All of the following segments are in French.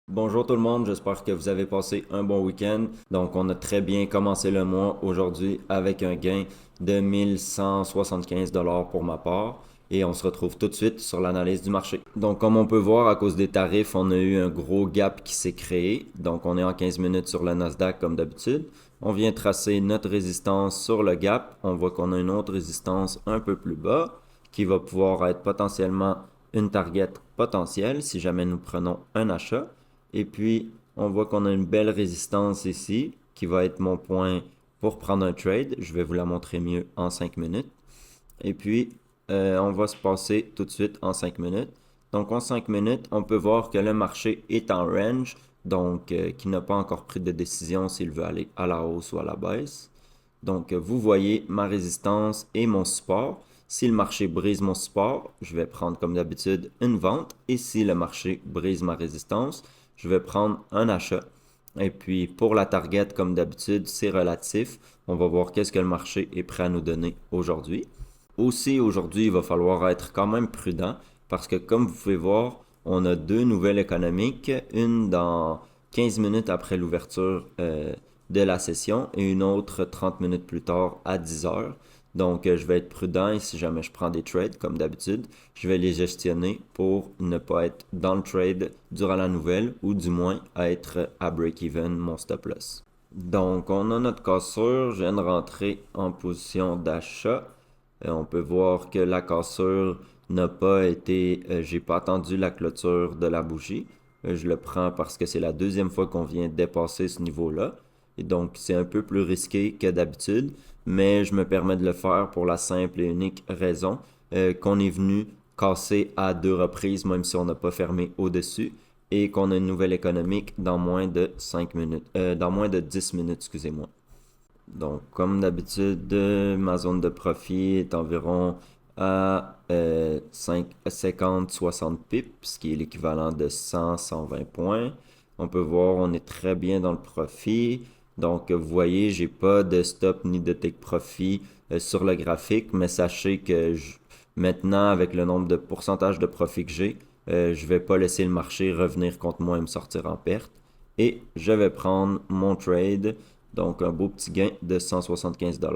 Bonjour tout le monde, j'espère que vous avez passé un bon week-end. Donc, on a très bien commencé le mois aujourd'hui avec un gain de 1175 $ pour ma part. Et on se retrouve tout de suite sur l'analyse du marché. Donc, comme on peut voir, à cause des tarifs, on a eu un gros gap qui s'est créé. Donc, on est en 15 minutes sur le Nasdaq comme d'habitude. On vient tracer notre résistance sur le gap. On voit qu'on a une autre résistance un peu plus bas qui va pouvoir être potentiellement une target potentielle si jamais nous prenons un achat. Et puis, on voit qu'on a une belle résistance ici, qui va être mon point pour prendre un trade. Je vais vous la montrer mieux en 5 minutes. Et puis, on va se passer tout de suite en 5 minutes. Donc, en 5 minutes, on peut voir que le marché est en range, donc qui n'a pas encore pris de décision s'il veut aller à la hausse ou à la baisse. Donc, vous voyez ma résistance et mon support. Si le marché brise mon support, je vais prendre comme d'habitude une vente. Et si le marché brise ma résistance, je vais prendre un achat. Et puis pour la target, comme d'habitude, c'est relatif. On va voir qu'est-ce que le marché est prêt à nous donner aujourd'hui. Aussi, aujourd'hui, il va falloir être quand même prudent parce que comme vous pouvez voir, on a deux nouvelles économiques, une dans 15 minutes après l'ouverture de la session et une autre 30 minutes plus tard à 10 heures. Donc, je vais être prudent et si jamais je prends des trades, comme d'habitude, je vais les gestionner pour ne pas être dans le trade durant la nouvelle ou du moins être à break-even mon stop loss. Donc, on a notre cassure. Je viens de rentrer en position d'achat. On peut voir que la cassure n'a pas été, j'ai pas attendu la clôture de la bougie. Je le prends parce que c'est la deuxième fois qu'on vient dépasser ce niveau-là. Et donc, c'est un peu plus risqué que d'habitude, mais je me permets de le faire pour la simple et unique raison qu'on est venu casser à deux reprises, même si on n'a pas fermé au-dessus, et qu'on a une nouvelle économique dans moins de 5 minutes, dans moins de 10 minutes, excusez-moi. Donc, comme d'habitude, ma zone de profit est environ à 50-60 pips, ce qui est l'équivalent de 100-120 points. On peut voir, on est très bien dans le profit. Donc, vous voyez, j'ai pas de stop ni de take profit sur le graphique, mais sachez que maintenant, avec le nombre de pourcentage de profit que j'ai, je vais pas laisser le marché revenir contre moi et me sortir en perte. Et je vais prendre mon trade, donc un beau petit gain de 175 $.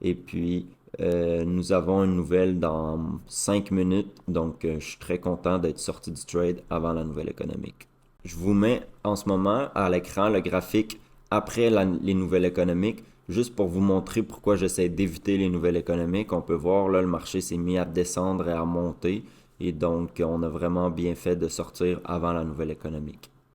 Et puis, nous avons une nouvelle dans 5 minutes, donc je suis très content d'être sorti du trade avant la nouvelle économique. Je vous mets en ce moment à l'écran le graphique après les nouvelles économiques, juste pour vous montrer pourquoi j'essaie d'éviter les nouvelles économiques. On peut voir là, le marché s'est mis à descendre et à monter, et donc on a vraiment bien fait de sortir avant la nouvelle économique.